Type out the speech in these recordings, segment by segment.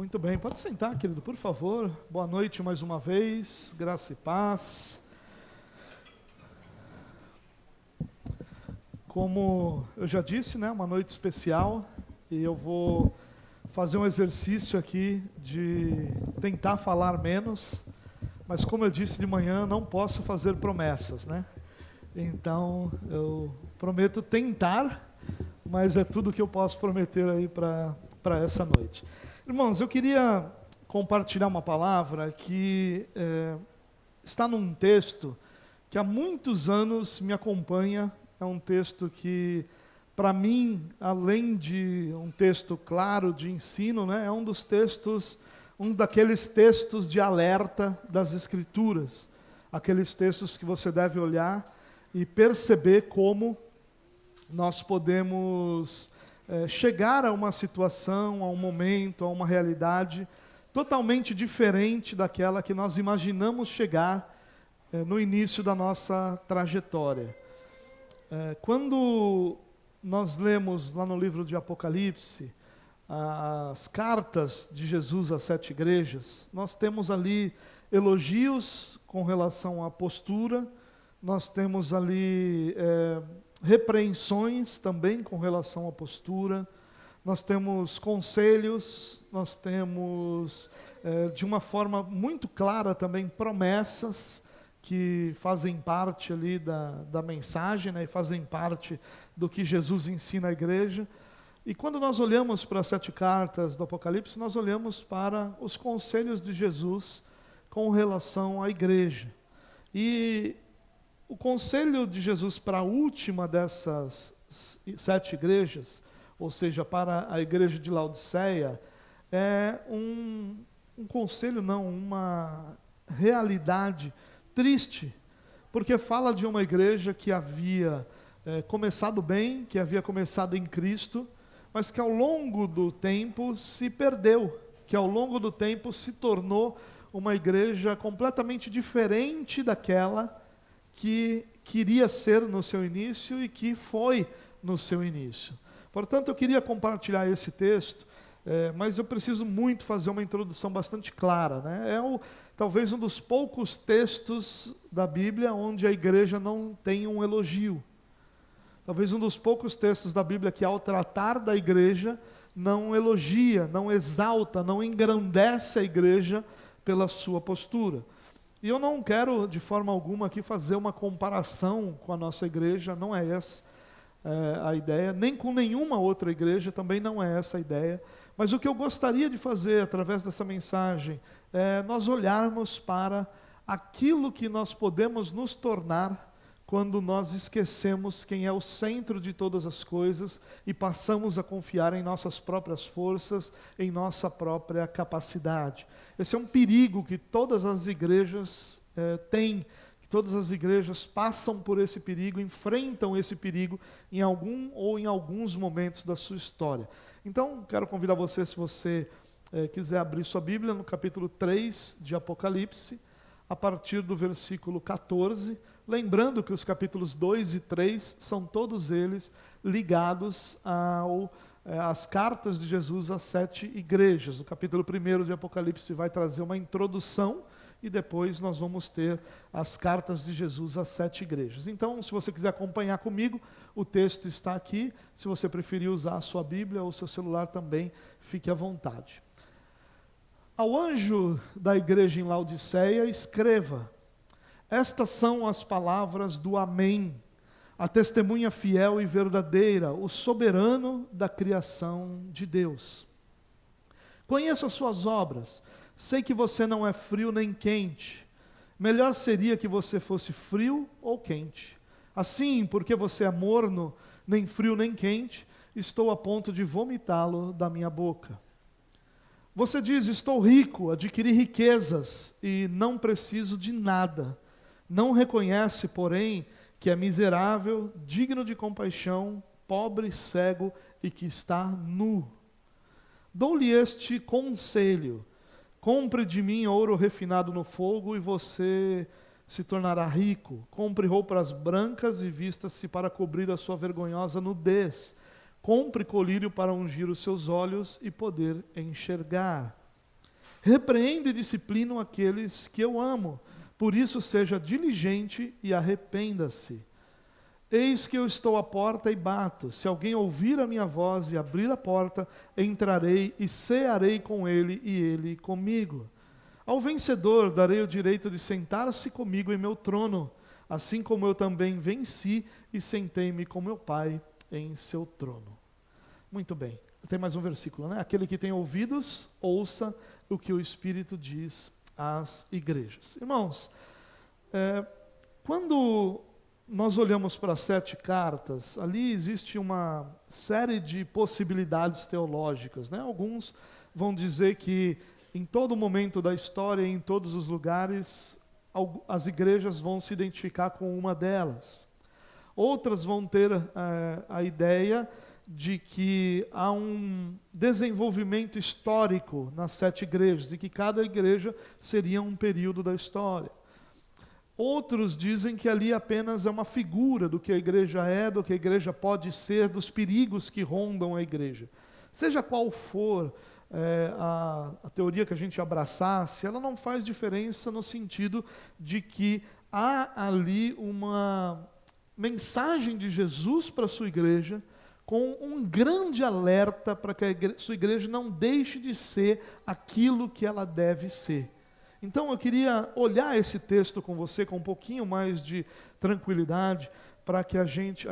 Muito bem, pode sentar, querido, por favor. Boa noite mais uma vez, graça e paz. Como eu já disse, né, uma noite especial, e eu vou fazer um exercício aqui de tentar falar menos, mas como eu disse de manhã, não posso fazer promessas, né? Então, eu prometo tentar, mas é tudo que eu posso prometer aí para essa noite. Irmãos, eu queria compartilhar uma palavra que está num texto que há muitos anos me acompanha. É um texto que, para mim, além de um texto claro de ensino, né, é um daqueles textos de alerta das Escrituras. Aqueles textos que você deve olhar e perceber como nós podemos chegar a uma situação, a um momento, a uma realidade totalmente diferente daquela que nós imaginamos chegar no início da nossa trajetória. Quando nós lemos lá no livro de Apocalipse as cartas de Jesus às 7 igrejas, nós temos ali elogios com relação à postura, nós temos ali repreensões também com relação à postura, nós temos conselhos, nós temos, de uma forma muito clara também, promessas que fazem parte ali da mensagem, né, e fazem parte do que Jesus ensina à igreja. E quando nós olhamos para as 7 cartas do Apocalipse, nós olhamos para os conselhos de Jesus com relação à igreja. E o conselho de Jesus para a última dessas 7 igrejas, ou seja, para a igreja de Laodiceia, é um conselho, não, uma realidade triste, porque fala de uma igreja que havia começado bem, que havia começado em Cristo, mas que ao longo do tempo se perdeu, que ao longo do tempo se tornou uma igreja completamente diferente daquela que queria ser no seu início e que foi no seu início. Portanto, eu queria compartilhar esse texto, mas eu preciso muito fazer uma introdução bastante clara, né? Talvez um dos poucos textos da Bíblia onde a igreja não tem um elogio. Talvez um dos poucos textos da Bíblia que, ao tratar da igreja, não elogia, não exalta, não engrandece a igreja pela sua postura. E eu não quero, de forma alguma, aqui fazer uma comparação com a nossa igreja, não é essa a ideia, nem com nenhuma outra igreja, também não é essa a ideia. Mas o que eu gostaria de fazer, através dessa mensagem, é nós olharmos para aquilo que nós podemos nos tornar quando nós esquecemos quem é o centro de todas as coisas e passamos a confiar em nossas próprias forças, em nossa própria capacidade. Esse é um perigo que todas as igrejas têm, que todas as igrejas passam por esse perigo, enfrentam esse perigo em algum ou em alguns momentos da sua história. Então, quero convidar você, se você quiser abrir sua Bíblia, no capítulo 3 de Apocalipse, a partir do versículo 14, lembrando que os capítulos 2 e 3 são todos eles ligados às cartas de Jesus às 7 igrejas. O capítulo 1 de Apocalipse vai trazer uma introdução e depois nós vamos ter as cartas de Jesus às 7 igrejas. Então, se você quiser acompanhar comigo, o texto está aqui. Se você preferir usar a sua Bíblia ou o seu celular também, fique à vontade. Ao anjo da igreja em Laodiceia, escreva: estas são as palavras do Amém, a testemunha fiel e verdadeira, o soberano da criação de Deus. Conheço as suas obras, sei que você não é frio nem quente. Melhor seria que você fosse frio ou quente. Assim, porque você é morno, nem frio nem quente, estou a ponto de vomitá-lo da minha boca. Você diz: estou rico, adquiri riquezas e não preciso de nada. Não reconhece, porém, que é miserável, digno de compaixão, pobre, cego e que está nu. Dou-lhe este conselho: compre de mim ouro refinado no fogo e você se tornará rico. Compre roupas brancas e vista-se para cobrir a sua vergonhosa nudez. Compre colírio para ungir os seus olhos e poder enxergar. Repreendo e disciplino aqueles que eu amo. Por isso seja diligente e arrependa-se. Eis que eu estou à porta e bato. Se alguém ouvir a minha voz e abrir a porta, entrarei e cearei com ele e ele comigo. Ao vencedor darei o direito de sentar-se comigo em meu trono, assim como eu também venci e sentei-me com meu Pai em seu trono. Muito bem. Tem mais um versículo, né? Aquele que tem ouvidos, ouça o que o Espírito diz às igrejas. Irmãos, quando nós olhamos para as 7 cartas, ali existe uma série de possibilidades teológicas, né? Alguns vão dizer que em todo momento da história, em todos os lugares, as igrejas vão se identificar com uma delas. Outras vão ter a ideia de que há um desenvolvimento histórico nas 7 igrejas, e que cada igreja seria um período da história. Outros dizem que ali apenas é uma figura do que a igreja é, do que a igreja pode ser, dos perigos que rondam a igreja. Seja qual for a teoria que a gente abraçasse, ela não faz diferença no sentido de que há ali uma mensagem de Jesus para a sua igreja, com um grande alerta para que sua igreja não deixe de ser aquilo que ela deve ser. Então eu queria olhar esse texto com você com um pouquinho mais de tranquilidade, para que a gente...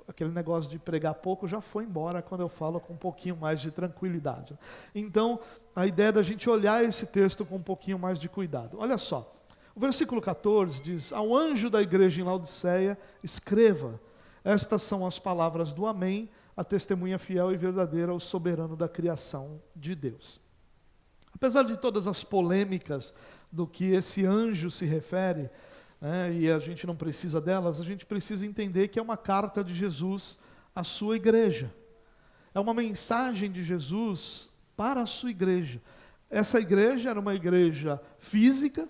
aquele negócio de pregar pouco já foi embora quando eu falo com um pouquinho mais de tranquilidade. Então, a ideia da gente olhar esse texto com um pouquinho mais de cuidado. Olha só, o versículo 14 diz: ao anjo da igreja em Laodiceia, escreva, estas são as palavras do Amém, a testemunha fiel e verdadeira, o soberano da criação de Deus. Apesar de todas as polêmicas do que esse anjo se refere, e a gente não precisa delas, a gente precisa entender que é uma carta de Jesus à sua igreja. É uma mensagem de Jesus para a sua igreja. Essa igreja era uma igreja física,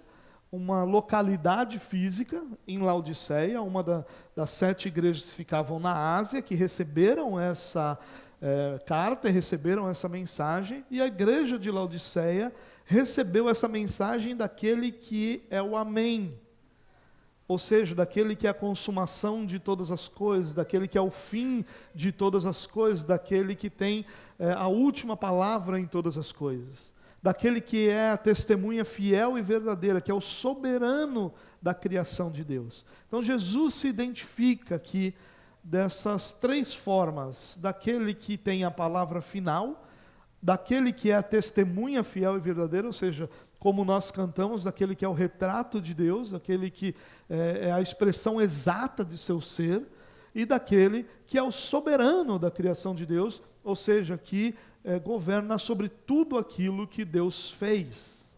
uma localidade física em Laodiceia, uma das 7 igrejas que ficavam na Ásia, que receberam essa carta e receberam essa mensagem, e a igreja de Laodiceia recebeu essa mensagem daquele que é o Amém, ou seja, daquele que é a consumação de todas as coisas, daquele que é o fim de todas as coisas, daquele que tem a última palavra em todas as coisas, daquele que é a testemunha fiel e verdadeira, que é o soberano da criação de Deus. Então Jesus se identifica aqui dessas 3 formas: daquele que tem a palavra final, daquele que é a testemunha fiel e verdadeira, ou seja, como nós cantamos, daquele que é o retrato de Deus, daquele que é a expressão exata de seu ser, e daquele que é o soberano da criação de Deus, ou seja, que governa sobre tudo aquilo que Deus fez.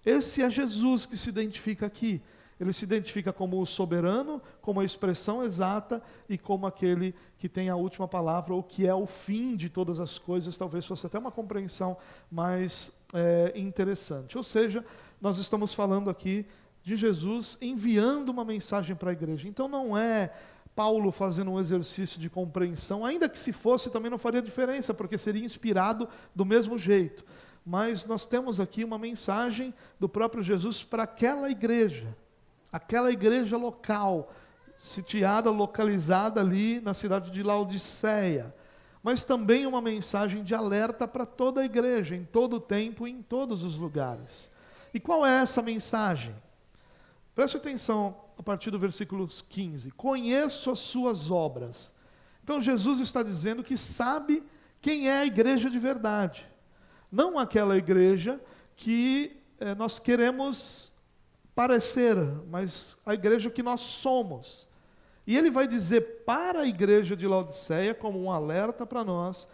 Esse é Jesus que se identifica aqui. Ele se identifica como o soberano, como a expressão exata e como aquele que tem a última palavra, ou que é o fim de todas as coisas. Talvez fosse até uma compreensão mais interessante. Ou seja, nós estamos falando aqui de Jesus enviando uma mensagem para a igreja. Então não é Paulo fazendo um exercício de compreensão, ainda que se fosse também não faria diferença, porque seria inspirado do mesmo jeito. Mas nós temos aqui uma mensagem do próprio Jesus para aquela igreja local, sitiada, localizada ali na cidade de Laodiceia, mas também uma mensagem de alerta para toda a igreja, em todo o tempo e em todos os lugares. E qual é essa mensagem? Preste atenção a partir do versículo 15. Conheço as suas obras. Então Jesus está dizendo que sabe quem é a igreja de verdade. Não aquela igreja que nós queremos parecer, mas a igreja que nós somos. E ele vai dizer para a igreja de Laodiceia, como um alerta para nós,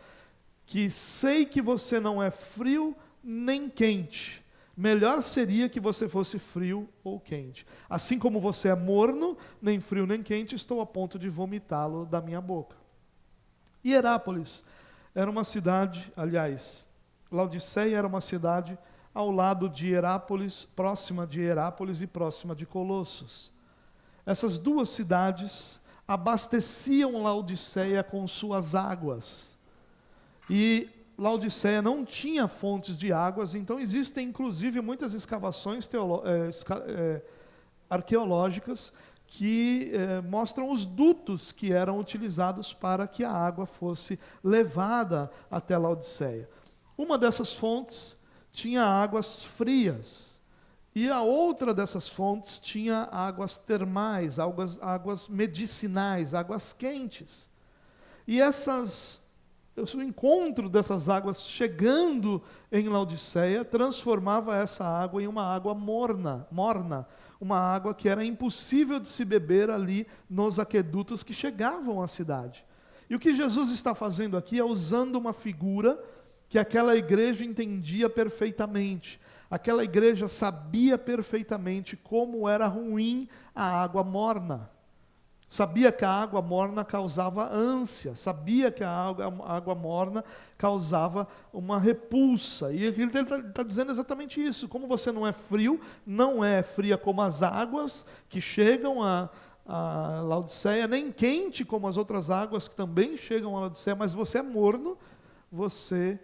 que sei que você não é frio nem quente. Melhor seria que você fosse frio ou quente. Assim como você é morno, nem frio nem quente, estou a ponto de vomitá-lo da minha boca. Hierápolis era uma cidade, aliás, Laodiceia era uma cidade ao lado de Hierápolis, próxima de Hierápolis e próxima de Colossos. Essas 2 cidades abasteciam Laodiceia com suas águas. E Laodiceia não tinha fontes de águas, então existem inclusive muitas escavações arqueológicas que mostram os dutos que eram utilizados para que a água fosse levada até Laodiceia. Uma dessas fontes tinha águas frias, e a outra dessas fontes tinha águas termais, águas medicinais, águas quentes. E o encontro dessas águas chegando em Laodiceia transformava essa água em uma água morna, uma água que era impossível de se beber ali nos aquedutos que chegavam à cidade. E o que Jesus está fazendo aqui é usando uma figura que aquela igreja entendia perfeitamente. Aquela igreja sabia perfeitamente como era ruim a água morna. Sabia que a água morna causava ânsia, sabia que a água morna causava uma repulsa. E ele está dizendo exatamente isso. Como você não é frio, não é fria como as águas que chegam a Laodiceia, nem quente como as outras águas que também chegam a Laodiceia, mas você é morno, você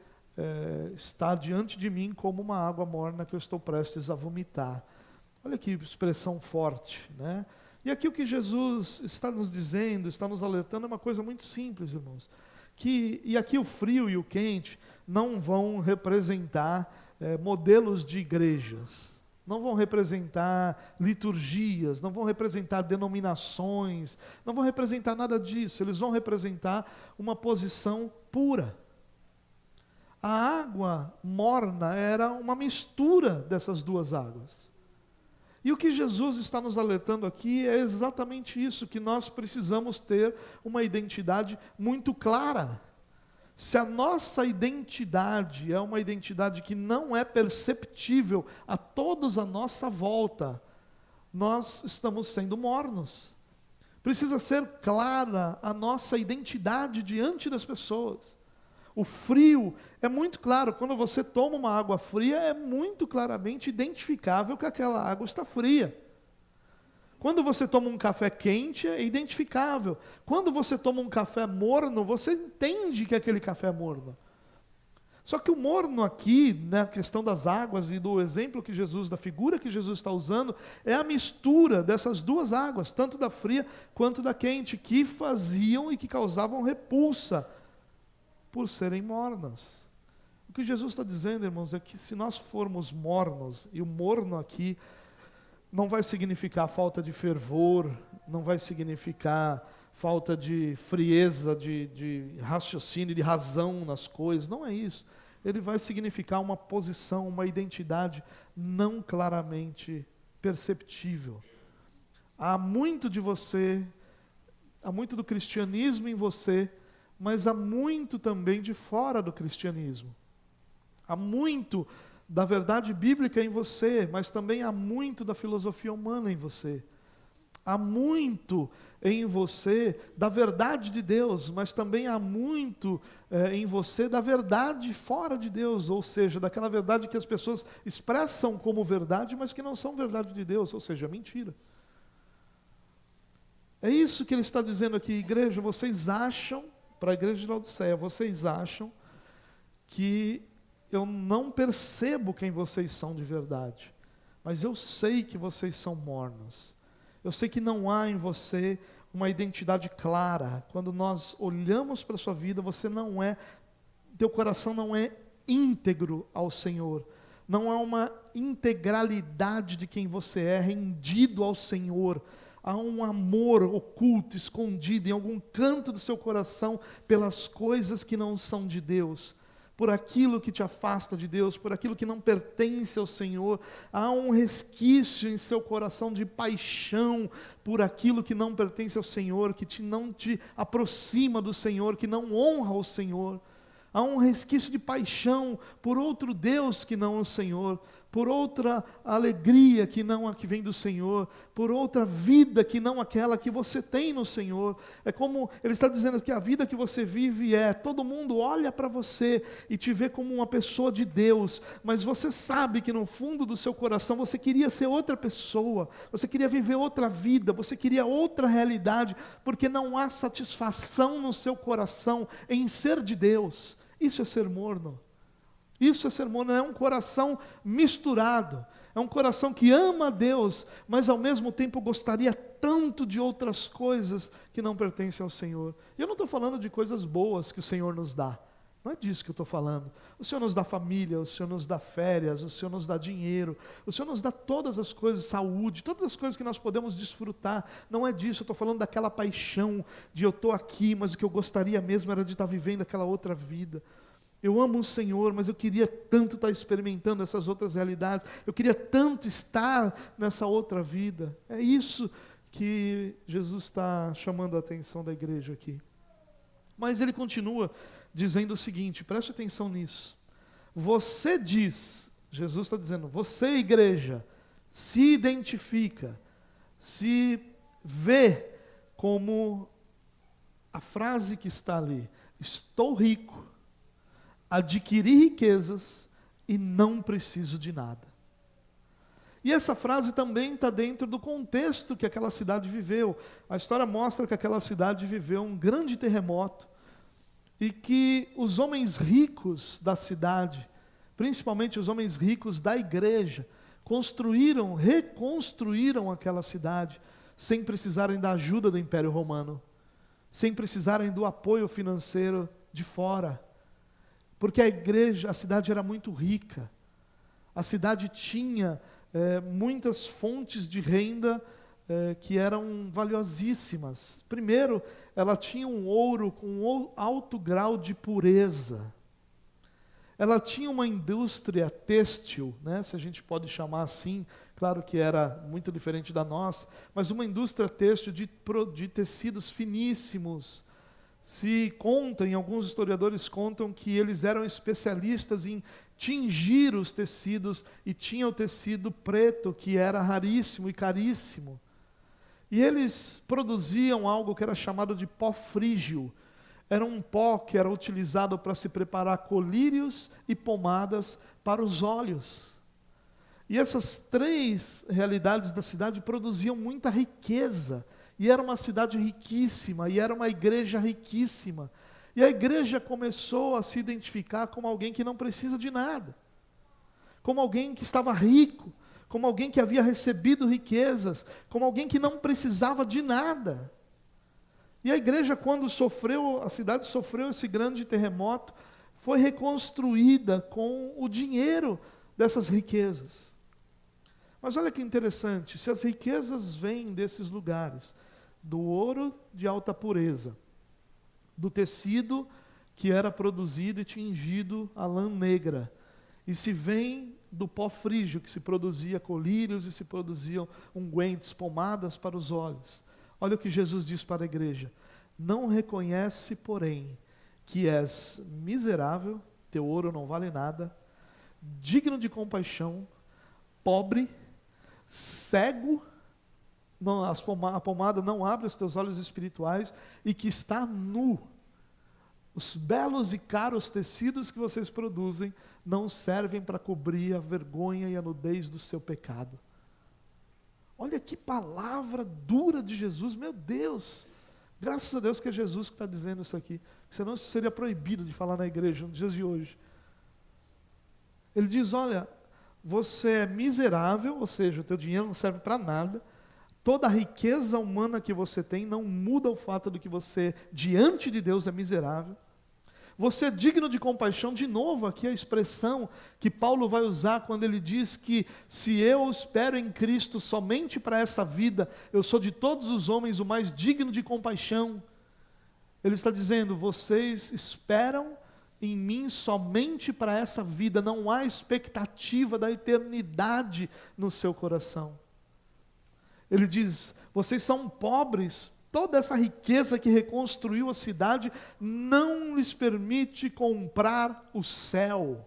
está diante de mim como uma água morna que eu estou prestes a vomitar. Olha que expressão forte, né? E aqui o que Jesus está nos dizendo, está nos alertando, é uma coisa muito simples, irmãos. E aqui o frio e o quente não vão representar modelos de igrejas, não vão representar liturgias, não vão representar denominações, não vão representar nada disso, eles vão representar uma posição pura. A água morna era uma mistura dessas duas águas. E o que Jesus está nos alertando aqui é exatamente isso, que nós precisamos ter uma identidade muito clara. Se a nossa identidade é uma identidade que não é perceptível a todos à nossa volta, nós estamos sendo mornos. Precisa ser clara a nossa identidade diante das pessoas. O frio é muito claro, quando você toma uma água fria, é muito claramente identificável que aquela água está fria. Quando você toma um café quente, é identificável. Quando você toma um café morno, você entende que aquele café é morno. Só que o morno aqui, na questão das águas e do exemplo que Jesus, da figura que Jesus está usando, é a mistura dessas duas águas, tanto da fria quanto da quente, que faziam e que causavam repulsa por serem mornas. O que Jesus está dizendo, irmãos, é que se nós formos mornos, e o morno aqui não vai significar falta de fervor, não vai significar falta de frieza, de raciocínio, de razão nas coisas, não é isso. Ele vai significar uma posição, uma identidade não claramente perceptível. Há muito de você, há muito do cristianismo em você, mas há muito também de fora do cristianismo. Há muito da verdade bíblica em você, mas também há muito da filosofia humana em você. Há muito em você da verdade de Deus, mas também há muito em você da verdade fora de Deus, ou seja, daquela verdade que as pessoas expressam como verdade, mas que não são verdade de Deus, ou seja, mentira. É isso que ele está dizendo aqui, igreja, vocês acham, para a igreja de Laodiceia, vocês acham que eu não percebo quem vocês são de verdade, mas eu sei que vocês são mornos. Eu sei que não há em você uma identidade clara. Quando nós olhamos para a sua vida, teu coração não é íntegro ao Senhor. Não há uma integralidade de quem você é, rendido ao Senhor. Há um amor oculto, escondido em algum canto do seu coração pelas coisas que não são de Deus, por aquilo que te afasta de Deus, por aquilo que não pertence ao Senhor. Há um resquício em seu coração de paixão por aquilo que não pertence ao Senhor, que não te aproxima do Senhor, que não honra o Senhor. Há um resquício de paixão por outro Deus que não o Senhor, por outra alegria que não a que vem do Senhor, por outra vida que não aquela que você tem no Senhor. É como ele está dizendo que a vida que você vive todo mundo olha para você e te vê como uma pessoa de Deus, mas você sabe que no fundo do seu coração você queria ser outra pessoa, você queria viver outra vida, você queria outra realidade, porque não há satisfação no seu coração em ser de Deus, Isso é ser morno. Isso é ser morno, é um coração misturado. É um coração que ama a Deus, mas ao mesmo tempo gostaria tanto de outras coisas que não pertencem ao Senhor. E eu não estou falando de coisas boas que o Senhor nos dá. Não é disso que eu estou falando. O Senhor nos dá família, o Senhor nos dá férias, o Senhor nos dá dinheiro, o Senhor nos dá todas as coisas, saúde, todas as coisas que nós podemos desfrutar. Não é disso, eu estou falando daquela paixão de eu estou aqui, mas o que eu gostaria mesmo era de estar vivendo aquela outra vida. Eu amo o Senhor, mas eu queria tanto estar experimentando essas outras realidades. Eu queria tanto estar nessa outra vida. É isso que Jesus está chamando a atenção da igreja aqui. Mas ele continua dizendo o seguinte, preste atenção nisso. Você diz, Jesus está dizendo, você, igreja, se identifica, se vê como a frase que está ali, estou rico, adquiri riquezas e não preciso de nada. E essa frase também está dentro do contexto que aquela cidade viveu. A história mostra que aquela cidade viveu um grande terremoto e que os homens ricos da cidade, principalmente os homens ricos da igreja, reconstruíram aquela cidade sem precisarem da ajuda do Império Romano, sem precisarem do apoio financeiro de fora. Porque a cidade era muito rica, a cidade tinha muitas fontes de renda que eram valiosíssimas. Primeiro, ela tinha um ouro com um alto grau de pureza. Ela tinha uma indústria têxtil, né, se a gente pode chamar assim, claro que era muito diferente da nossa, mas uma indústria têxtil de tecidos finíssimos. Alguns historiadores contam que eles eram especialistas em tingir os tecidos e tinha o tecido preto, que era raríssimo e caríssimo. E eles produziam algo que era chamado de pó frígio. Era um pó que era utilizado para se preparar colírios e pomadas para os olhos. E essas três realidades da cidade produziam muita riqueza. E era uma cidade riquíssima, e era uma igreja riquíssima. E a igreja começou a se identificar como alguém que não precisa de nada. Como alguém que estava rico, como alguém que havia recebido riquezas, como alguém que não precisava de nada. E a igreja, quando a cidade sofreu esse grande terremoto, foi reconstruída com o dinheiro dessas riquezas. Mas olha que interessante, se as riquezas vêm desses lugares, do ouro de alta pureza, do tecido que era produzido e tingido a lã negra, e se vem do pó frígio, que se produzia colírios e se produziam ungüentos, pomadas para os olhos. Olha o que Jesus diz para a igreja: não reconhece, porém, que és miserável, teu ouro não vale nada, digno de compaixão, pobre, cego, a pomada não abre os teus olhos espirituais, e que está nu. Os belos e caros tecidos que vocês produzem não servem para cobrir a vergonha e a nudez do seu pecado. Olha que palavra dura de Jesus, meu Deus! Graças a Deus que é Jesus que está dizendo isso aqui, senão isso seria proibido de falar na igreja nos dias de hoje. Ele diz, olha, você é miserável, ou seja, o teu dinheiro não serve para nada, toda a riqueza humana que você tem não muda o fato de que você, diante de Deus, é miserável. Você é digno de compaixão, de novo aqui a expressão que Paulo vai usar quando ele diz que se eu espero em Cristo somente para essa vida, eu sou de todos os homens o mais digno de compaixão. Ele está dizendo, vocês esperam em mim somente para essa vida, não há expectativa da eternidade no seu coração. Ele diz, vocês são pobres, toda essa riqueza que reconstruiu a cidade não lhes permite comprar o céu,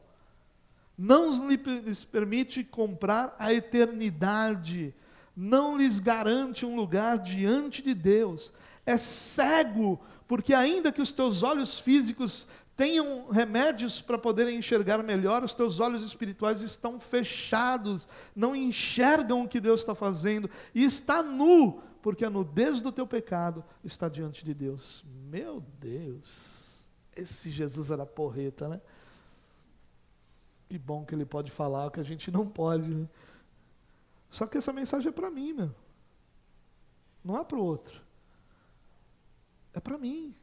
não lhes permite comprar a eternidade, não lhes garante um lugar diante de Deus. É cego, porque ainda que os teus olhos físicos tenham remédios para poderem enxergar melhor, os teus olhos espirituais estão fechados, não enxergam o que Deus está fazendo, e está nu, porque a nudez do teu pecado está diante de Deus. Meu Deus, Esse Jesus era porreta, né? Que bom que ele pode falar o que a gente não pode, né? Só que essa mensagem é para mim, meu. Não é para o outro. É para mim.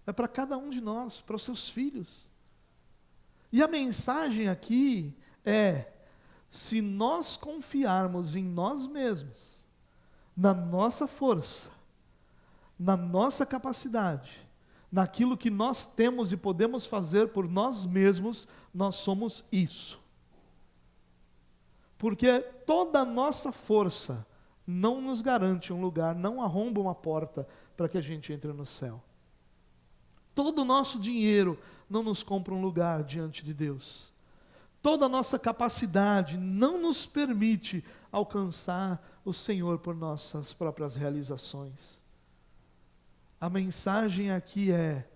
É para cada um de nós, para os seus filhos. E a mensagem aqui é: se nós confiarmos em nós mesmos, na nossa força, na nossa capacidade, naquilo que nós temos e podemos fazer por nós mesmos, nós somos isso. Porque toda a nossa força não nos garante um lugar, não arromba uma porta para que a gente entre no céu. Todo o nosso dinheiro não nos compra um lugar diante de Deus. Toda a nossa capacidade não nos permite alcançar o Senhor por nossas próprias realizações. A mensagem aqui é: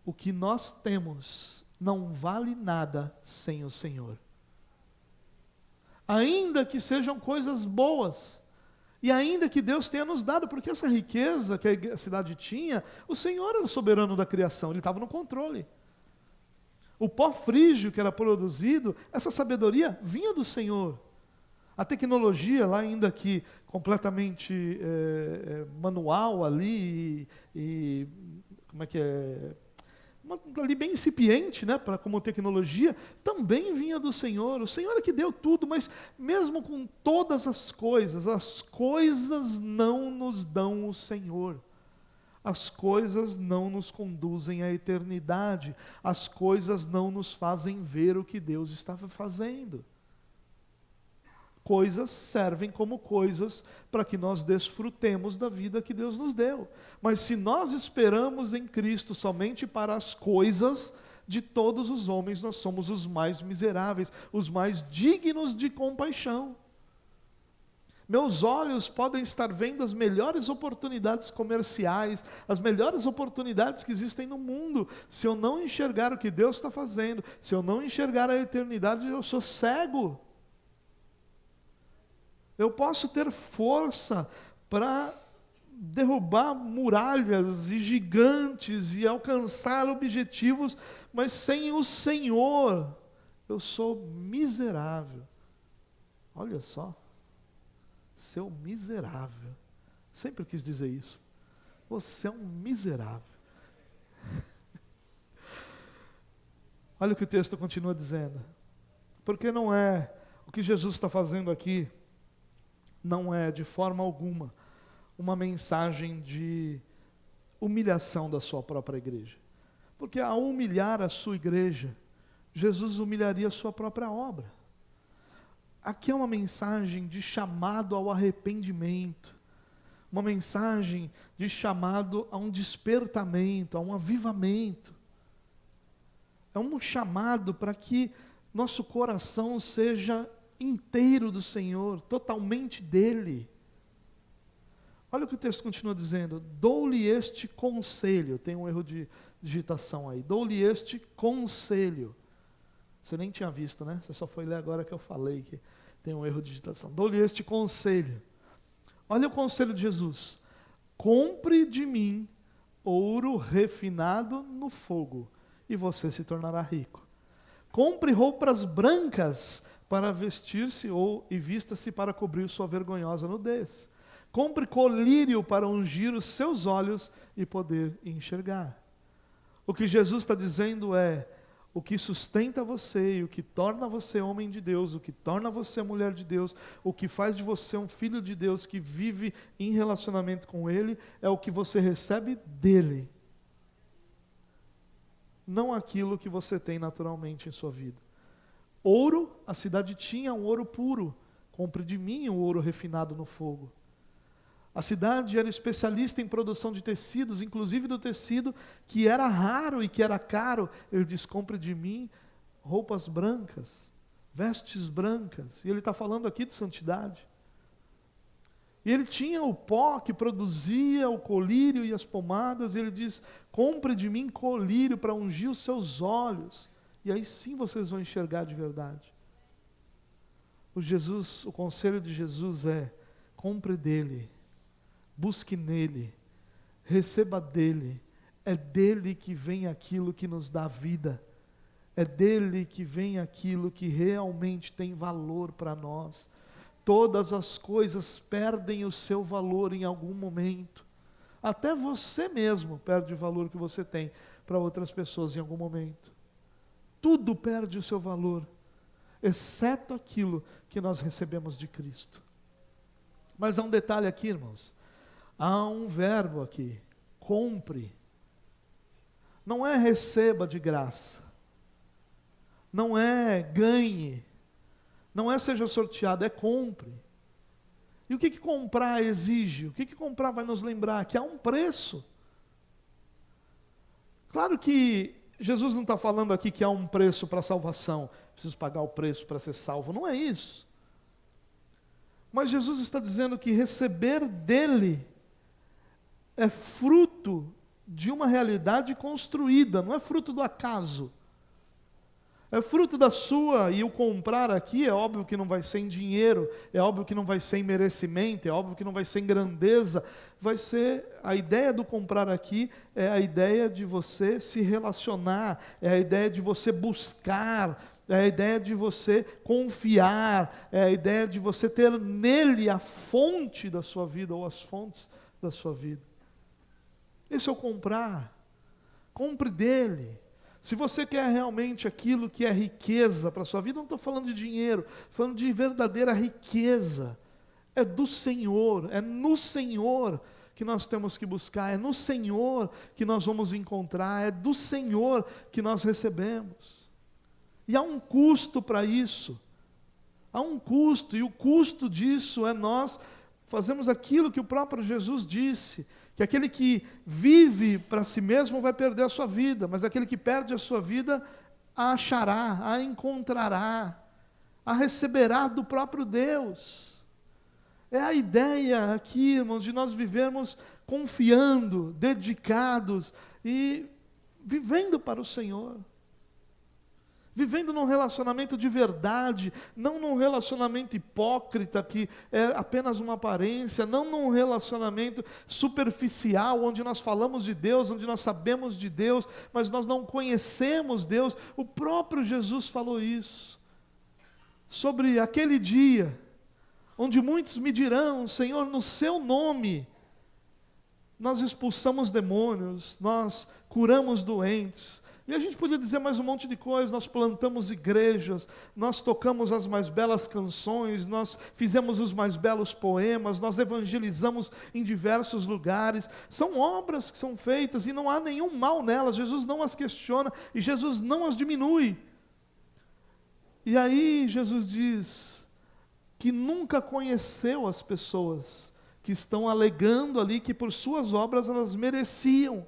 o que nós temos não vale nada sem o Senhor. Ainda que sejam coisas boas, e ainda que Deus tenha nos dado, porque essa riqueza que a cidade tinha, o Senhor era o soberano da criação, Ele estava no controle. O pó frígio que era produzido, essa sabedoria vinha do Senhor. A tecnologia lá ainda que completamente manual ali, como é que é? Ali bem incipiente, né, como tecnologia, também vinha do Senhor. O Senhor é que deu tudo, mas mesmo com todas as coisas não nos dão o Senhor. As coisas não nos conduzem à eternidade. As coisas não nos fazem ver o que Deus estava fazendo. Coisas servem como coisas para que nós desfrutemos da vida que Deus nos deu. Mas se nós esperamos em Cristo somente para as coisas, de todos os homens nós somos os mais miseráveis, os mais dignos de compaixão. Meus olhos podem estar vendo as melhores oportunidades comerciais, as melhores oportunidades que existem no mundo. Se eu não enxergar o que Deus está fazendo, se eu não enxergar a eternidade, eu sou cego. Eu posso ter força para derrubar muralhas e gigantes e alcançar objetivos, mas sem o Senhor, eu sou miserável. Olha só, seu miserável. Sempre quis dizer isso. Você é um miserável. Olha o que o texto continua dizendo. Porque não é o que Jesus está fazendo aqui. Não é, de forma alguma, uma mensagem de humilhação da sua própria igreja. Porque ao humilhar a sua igreja, Jesus humilharia a sua própria obra. Aqui é uma mensagem de chamado ao arrependimento, uma mensagem de chamado a um despertamento, a um avivamento. É um chamado para que nosso coração seja inteiro do Senhor, totalmente dele. Olha o que o texto continua dizendo: dou-lhe este conselho. Tem um erro de digitação aí. Dou-lhe este conselho. Você nem tinha visto, né? Você só foi ler agora que eu falei que tem um erro de digitação. Dou-lhe este conselho. Olha o conselho de Jesus: compre de mim ouro refinado no fogo, e você se tornará rico. Compre roupas brancas para vestir-se e vista-se para cobrir sua vergonhosa nudez. Compre colírio para ungir os seus olhos e poder enxergar. O que Jesus está dizendo é: o que sustenta você e o que torna você homem de Deus, o que torna você mulher de Deus, o que faz de você um filho de Deus que vive em relacionamento com Ele, é o que você recebe dEle. Não aquilo que você tem naturalmente em sua vida. Ouro, a cidade tinha um ouro puro. Compre de mim um ouro refinado no fogo. A cidade era especialista em produção de tecidos, inclusive do tecido que era raro e que era caro. Ele diz: compre de mim roupas brancas, vestes brancas. E ele está falando aqui de santidade. E ele tinha o pó que produzia o colírio e as pomadas. E ele diz: compre de mim colírio para ungir os seus olhos. E aí sim vocês vão enxergar de verdade. O conselho de Jesus é: compre dele, busque nele, receba dele. É dele que vem aquilo que nos dá vida. É dele que vem aquilo que realmente tem valor para nós. Todas as coisas perdem o seu valor em algum momento. Até você mesmo perde o valor que você tem para outras pessoas em algum momento. Tudo perde o seu valor, exceto aquilo que nós recebemos de Cristo. Mas há um detalhe aqui, irmãos. Há um verbo aqui, compre. Não é receba de graça. Não é ganhe. Não é seja sorteado, é compre. E o que comprar exige? O que comprar vai nos lembrar? Que há um preço. Claro que Jesus não está falando aqui que há um preço para a salvação. Preciso pagar o preço para ser salvo. Não é isso. Mas Jesus está dizendo que receber dele é fruto de uma realidade construída, não é fruto do acaso. É fruto da sua, e o comprar aqui é óbvio que não vai ser em dinheiro, é óbvio que não vai ser em merecimento, é óbvio que não vai ser em grandeza, vai ser, a ideia do comprar aqui é a ideia de você se relacionar, é a ideia de você buscar, é a ideia de você confiar, é a ideia de você ter nele a fonte da sua vida, ou as fontes da sua vida. Esse é o comprar. Compre dele. Se você quer realmente aquilo que é riqueza para a sua vida, não estou falando de dinheiro, estou falando de verdadeira riqueza. É do Senhor, é no Senhor que nós temos que buscar, é no Senhor que nós vamos encontrar, é do Senhor que nós recebemos. E há um custo para isso. Há um custo, e o custo disso é nós fazermos aquilo que o próprio Jesus disse, que aquele que vive para si mesmo vai perder a sua vida, mas aquele que perde a sua vida a achará, a encontrará, a receberá do próprio Deus. É a ideia aqui, irmãos, de nós vivermos confiando, dedicados e vivendo para o Senhor. Vivendo num relacionamento de verdade, não num relacionamento hipócrita, que é apenas uma aparência, não num relacionamento superficial, onde nós falamos de Deus, onde nós sabemos de Deus, mas nós não conhecemos Deus. O próprio Jesus falou isso, sobre aquele dia, onde muitos me dirão: Senhor, no seu nome, nós expulsamos demônios, nós curamos doentes. E a gente podia dizer mais um monte de coisas, nós plantamos igrejas, nós tocamos as mais belas canções, nós fizemos os mais belos poemas, nós evangelizamos em diversos lugares. São obras que são feitas e não há nenhum mal nelas, Jesus não as questiona e Jesus não as diminui. E aí Jesus diz que nunca conheceu as pessoas que estão alegando ali que por suas obras elas mereciam.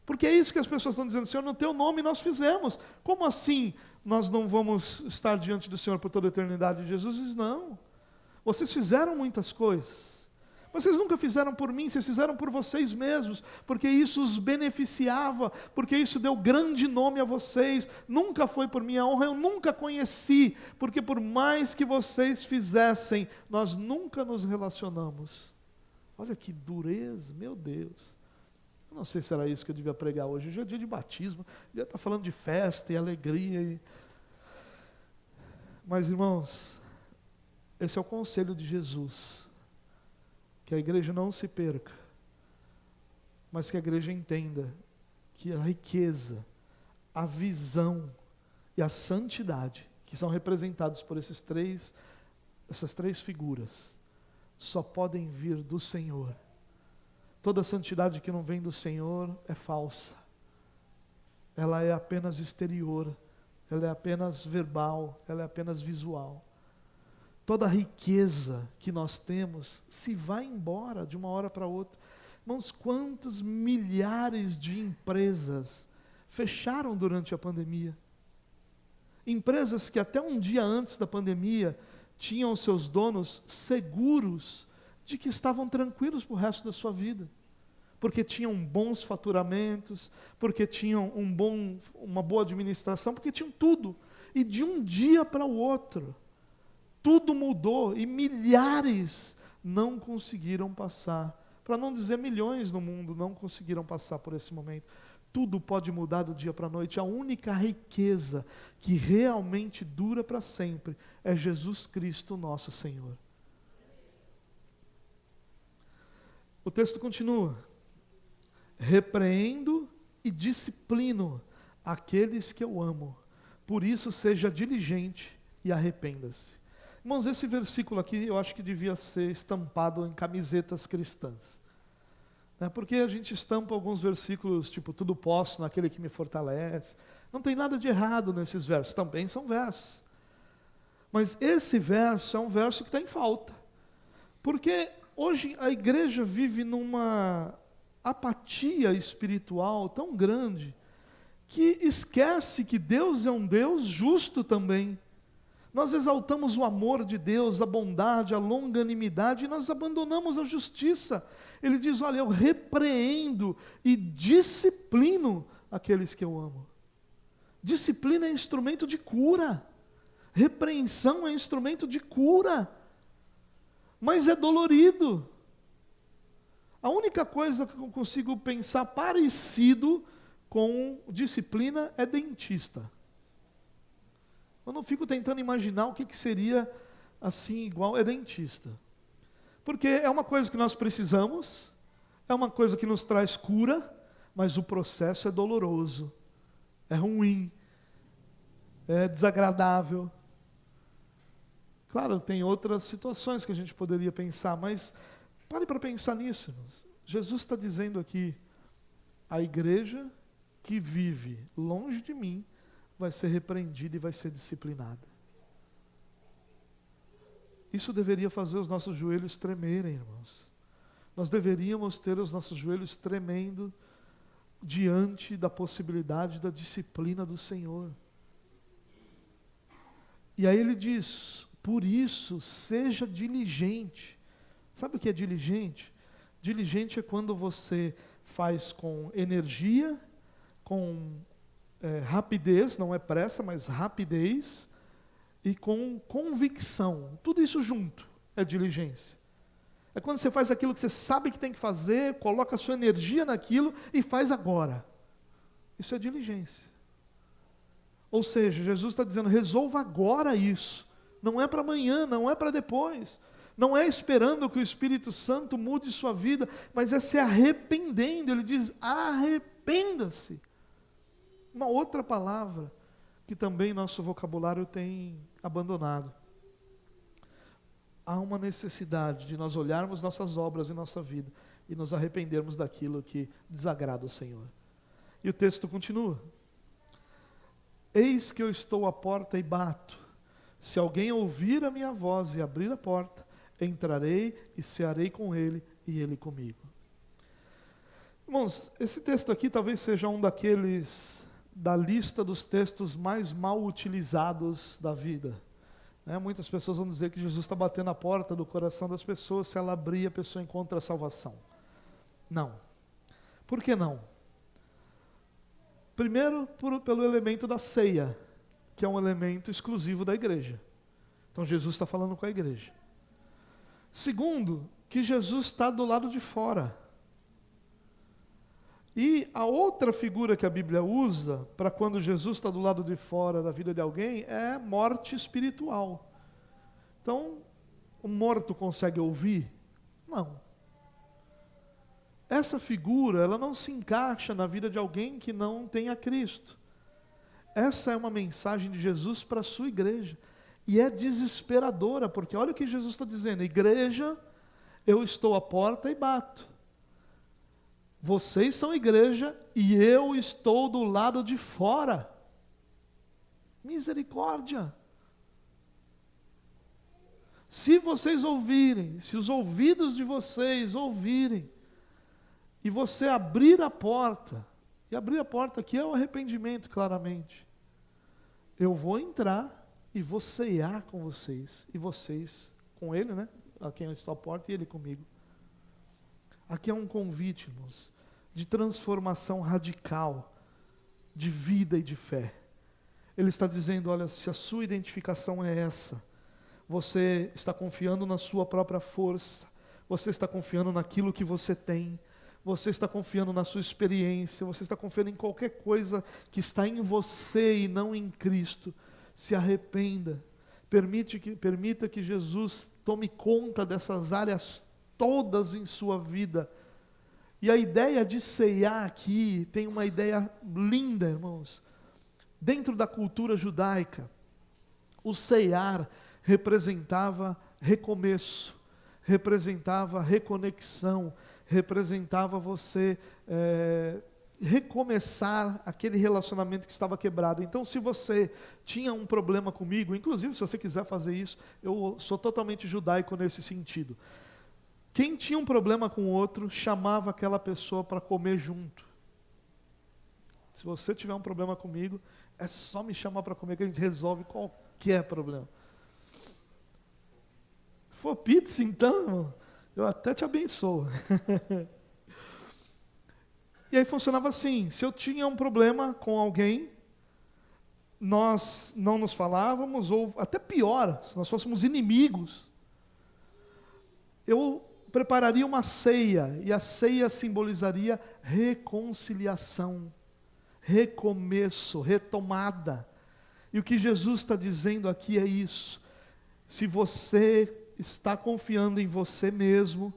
Porque é isso que as pessoas estão dizendo: Senhor, no teu nome nós fizemos. Como assim nós não vamos estar diante do Senhor por toda a eternidade? Jesus diz: não, vocês fizeram muitas coisas, mas vocês nunca fizeram por mim, vocês fizeram por vocês mesmos, porque isso os beneficiava, porque isso deu grande nome a vocês. Nunca foi por minha honra, eu nunca conheci, porque por mais que vocês fizessem, nós nunca nos relacionamos. Olha que dureza, meu Deus. Não sei se era isso que eu devia pregar hoje. Hoje é dia de batismo, devia estar falando de festa e alegria. Mas, irmãos, esse é o conselho de Jesus, que a igreja não se perca, mas que a igreja entenda que a riqueza, a visão e a santidade, que são representados por essas três figuras, só podem vir do Senhor. Toda santidade que não vem do Senhor é falsa. Ela é apenas exterior, ela é apenas verbal, ela é apenas visual. Toda riqueza que nós temos se vai embora de uma hora para outra. Irmãos, quantos milhares de empresas fecharam durante a pandemia? Empresas que até um dia antes da pandemia tinham seus donos seguros de que estavam tranquilos para o resto da sua vida, porque tinham bons faturamentos, porque tinham uma boa administração, porque tinham tudo. E de um dia para o outro, tudo mudou e milhares não conseguiram passar para não dizer milhões no mundo, não conseguiram passar por esse momento. Tudo pode mudar do dia para a noite. A única riqueza que realmente dura para sempre é Jesus Cristo, nosso Senhor. O texto continua: repreendo e disciplino aqueles que eu amo. Por isso seja diligente e arrependa-se. Irmãos, esse versículo aqui eu acho que devia ser estampado em camisetas cristãs. Porque a gente estampa alguns versículos, tipo, tudo posso naquele que me fortalece. Não tem nada de errado nesses versos, também são versos. Mas esse verso é um verso que está em falta. Porque hoje a igreja vive numa apatia espiritual tão grande, que esquece que Deus é um Deus justo também. Nós exaltamos o amor de Deus, a bondade, a longanimidade, e nós abandonamos a justiça. Ele diz, olha, eu repreendo e disciplino aqueles que eu amo. Disciplina é instrumento de cura. Repreensão é instrumento de cura. Mas é dolorido. A única coisa que eu consigo pensar parecido com disciplina é dentista. Eu não fico tentando imaginar o que seria assim igual é dentista. Porque é uma coisa que nós precisamos, é uma coisa que nos traz cura, mas o processo é doloroso, é ruim, é desagradável. Claro, tem outras situações que a gente poderia pensar, mas pare para pensar nisso. Jesus está dizendo aqui, a igreja que vive longe de mim, vai ser repreendida e vai ser disciplinada. Isso deveria fazer os nossos joelhos tremerem, irmãos. Nós deveríamos ter os nossos joelhos tremendo diante da possibilidade da disciplina do Senhor. E aí ele diz, por isso, seja diligente. Sabe o que é diligente? Diligente é quando você faz com energia, com rapidez, não é pressa, mas rapidez, e com convicção. Tudo isso junto é diligência. É quando você faz aquilo que você sabe que tem que fazer, coloca a sua energia naquilo e faz agora. Isso é diligência. Ou seja, Jesus está dizendo, resolva agora isso. Não é para amanhã, não é para depois. Não é esperando que o Espírito Santo mude sua vida, mas é se arrependendo. Ele diz, arrependa-se. Uma outra palavra que também nosso vocabulário tem abandonado. Há uma necessidade de nós olharmos nossas obras e nossa vida e nos arrependermos daquilo que desagrada o Senhor. E o texto continua. Eis que eu estou à porta e bato. Se alguém ouvir a minha voz e abrir a porta, entrarei e cearei com ele e ele comigo. Irmãos, esse texto aqui talvez seja um daqueles da lista dos textos mais mal utilizados da vida. Muitas pessoas vão dizer que Jesus está batendo a porta do coração das pessoas, se ela abrir, a pessoa encontra a salvação. Não. Por que não? Primeiro, pelo elemento da ceia, que é um elemento exclusivo da igreja. Então Jesus está falando com a igreja. Segundo, que Jesus está do lado de fora. E a outra figura que a Bíblia usa para quando Jesus está do lado de fora da vida de alguém é morte espiritual. Então, o morto consegue ouvir? Não. Essa figura, ela não se encaixa na vida de alguém que não tem a Cristo. Essa é uma mensagem de Jesus para a sua igreja. E é desesperadora, porque olha o que Jesus está dizendo. Igreja, eu estou à porta e bato. Vocês são igreja e eu estou do lado de fora. Misericórdia. Se vocês ouvirem, se os ouvidos de vocês ouvirem, e você abrir a porta, e abrir a porta aqui é o arrependimento, claramente. Eu vou entrar e vou cear com vocês, e vocês com ele, a quem eu estou à porta, e ele comigo. Aqui é um convite, irmãos, de transformação radical, de vida e de fé. Ele está dizendo, olha, se a sua identificação é essa, você está confiando na sua própria força, Você está confiando naquilo que você tem. Você está confiando na sua experiência. Você está confiando em qualquer coisa que está em você e não em Cristo. Se arrependa. Permita que Jesus tome conta dessas áreas todas em sua vida. E a ideia de ceiar aqui tem uma ideia linda, irmãos. Dentro da cultura judaica, o ceiar representava recomeço, representava reconexão, representava você recomeçar aquele relacionamento que estava quebrado. Então, se você tinha um problema comigo, inclusive se você quiser fazer isso, eu sou totalmente judaico nesse sentido. Quem tinha um problema com o outro, chamava aquela pessoa para comer junto. Se você tiver um problema comigo, é só me chamar para comer que a gente resolve qualquer problema. Se for pizza, então, irmão, eu até te abençoo. E aí funcionava assim, se eu tinha um problema com alguém, nós não nos falávamos, ou até pior, se nós fôssemos inimigos, eu prepararia uma ceia, e a ceia simbolizaria reconciliação, recomeço, retomada. E o que Jesus está dizendo aqui é isso. Se você está confiando em você mesmo,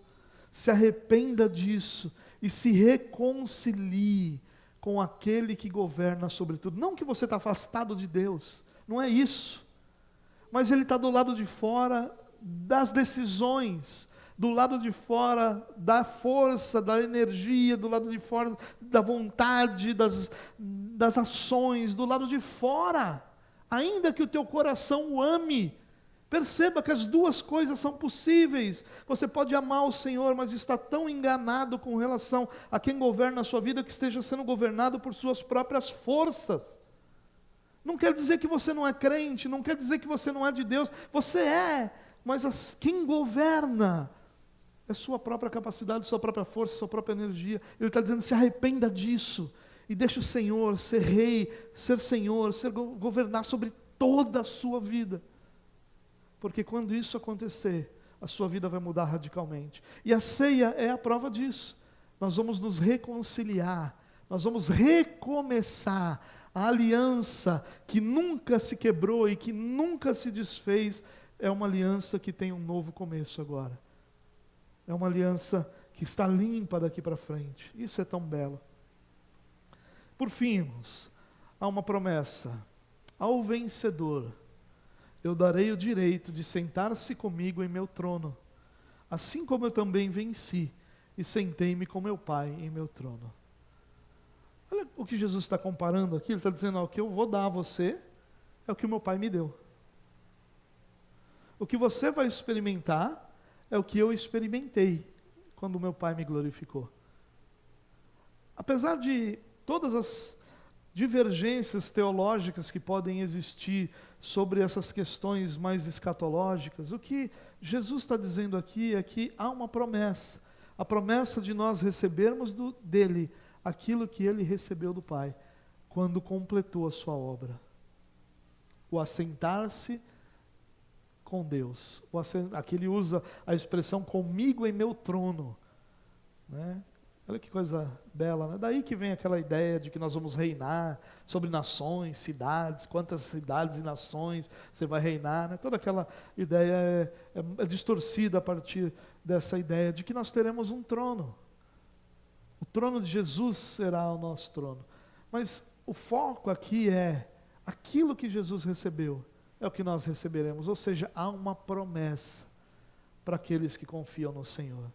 se arrependa disso e se reconcilie com aquele que governa sobre tudo. Não que você está afastado de Deus, não é isso. Mas Ele está do lado de fora das decisões, do lado de fora da força, da energia, do lado de fora da vontade, das ações, do lado de fora. Ainda que o teu coração o ame, perceba que as duas coisas são possíveis. Você pode amar o Senhor, mas está tão enganado com relação a quem governa a sua vida que esteja sendo governado por suas próprias forças. Não quer dizer que você não é crente, não quer dizer que você não é de Deus. Você é, mas quem governa é sua própria capacidade, sua própria força, sua própria energia. Ele está dizendo, se arrependa disso e deixe o Senhor ser rei, ser Senhor, governar sobre toda a sua vida. Porque quando isso acontecer, a sua vida vai mudar radicalmente. E a ceia é a prova disso. Nós vamos nos reconciliar, nós vamos recomeçar a aliança que nunca se quebrou e que nunca se desfez. É uma aliança que tem um novo começo agora. É uma aliança que está limpa daqui para frente. Isso é tão belo. Por fim, irmãos, há uma promessa. Ao vencedor, eu darei o direito de sentar-se comigo em meu trono, assim como eu também venci e sentei-me com meu Pai em meu trono. Olha o que Jesus está comparando aqui. Ele está dizendo, o que eu vou dar a você é o que o meu Pai me deu. O que você vai experimentar é o que eu experimentei quando o meu Pai me glorificou. Apesar de todas as divergências teológicas que podem existir sobre essas questões mais escatológicas, o que Jesus está dizendo aqui é que há uma promessa, a promessa de nós recebermos dele aquilo que ele recebeu do Pai, quando completou a sua obra. O assentar-se com Deus. Aqui ele usa a expressão comigo em meu trono, né? Olha que coisa bela, né? Daí que vem aquela ideia de que nós vamos reinar sobre nações, cidades, quantas cidades e nações você vai reinar, né? Toda aquela ideia é distorcida a partir dessa ideia de que nós teremos um trono. O trono de Jesus será o nosso trono. Mas o foco aqui é aquilo que Jesus recebeu, é o que nós receberemos. Ou seja, há uma promessa para aqueles que confiam no Senhor.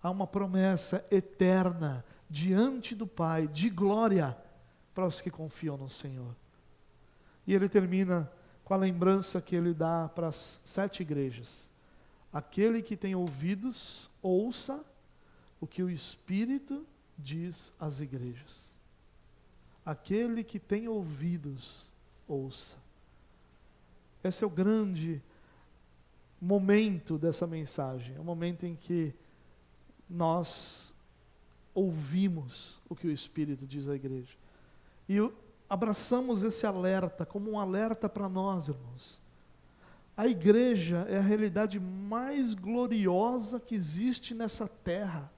Há uma promessa eterna diante do Pai, de glória, para os que confiam no Senhor. E ele termina com a lembrança que ele dá para as 7 igrejas. Aquele que tem ouvidos, ouça o que o Espírito diz às igrejas. Aquele que tem ouvidos, ouça. Esse é o grande momento dessa mensagem. É o momento em que nós ouvimos o que o Espírito diz à igreja. E abraçamos esse alerta como um alerta para nós, irmãos. A igreja é a realidade mais gloriosa que existe nessa terra.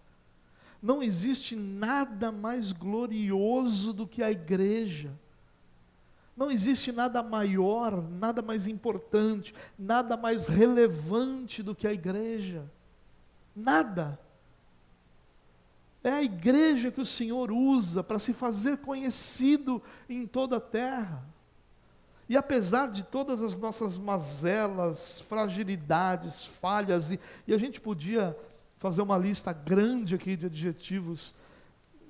Não existe nada mais glorioso do que a igreja. Não existe nada maior, nada mais importante, nada mais relevante do que a igreja. Nada. É a igreja que o Senhor usa para se fazer conhecido em toda a terra. E apesar de todas as nossas mazelas, fragilidades, falhas, e a gente podia fazer uma lista grande aqui de adjetivos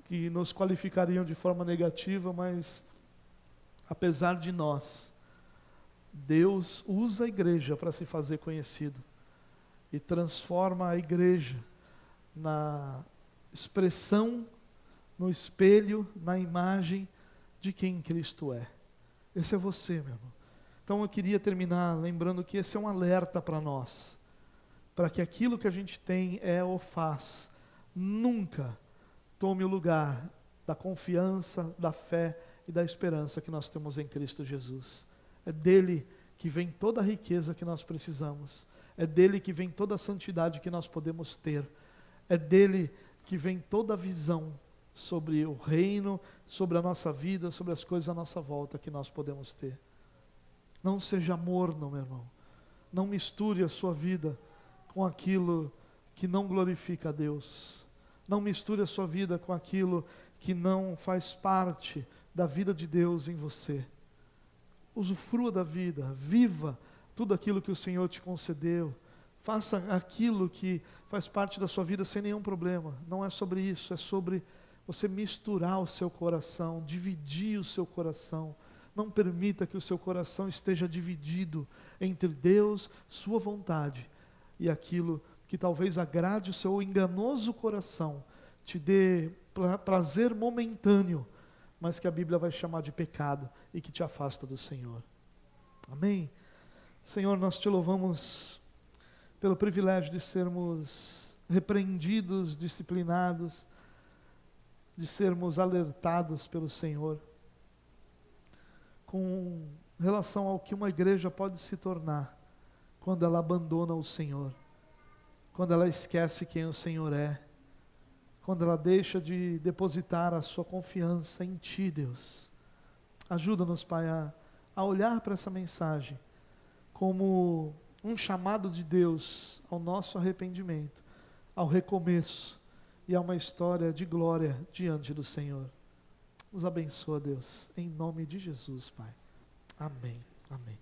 que nos qualificariam de forma negativa, mas apesar de nós, Deus usa a igreja para se fazer conhecido e transforma a igreja na expressão, no espelho, na imagem de quem Cristo é. Esse é você, meu irmão. Então eu queria terminar lembrando que esse é um alerta para nós, para que aquilo que a gente tem é ou faz, nunca tome o lugar da confiança, da fé e da esperança que nós temos em Cristo Jesus. É dele que vem toda a riqueza que nós precisamos, é dele que vem toda a santidade que nós podemos ter, é dele que vem toda a visão sobre o reino, sobre a nossa vida, sobre as coisas à nossa volta que nós podemos ter. Não seja morno, meu irmão. Não misture a sua vida com aquilo que não glorifica a Deus. Não misture a sua vida com aquilo que não faz parte da vida de Deus em você. Usufrua da vida, viva tudo aquilo que o Senhor te concedeu. Faça aquilo que faz parte da sua vida sem nenhum problema. Não é sobre isso, é sobre você misturar o seu coração, dividir o seu coração. Não permita que o seu coração esteja dividido entre Deus, sua vontade, e aquilo que talvez agrade o seu enganoso coração, te dê prazer momentâneo, mas que a Bíblia vai chamar de pecado e que te afasta do Senhor. Amém? Senhor, nós te louvamos pelo privilégio de sermos repreendidos, disciplinados, de sermos alertados pelo Senhor com relação ao que uma igreja pode se tornar quando ela abandona o Senhor, quando ela esquece quem o Senhor é, quando ela deixa de depositar a sua confiança em Ti, Deus. Ajuda-nos, Pai, a olhar para essa mensagem como um chamado de Deus ao nosso arrependimento, ao recomeço e a uma história de glória diante do Senhor. Nos abençoa, Deus, em nome de Jesus, Pai. Amém. Amém.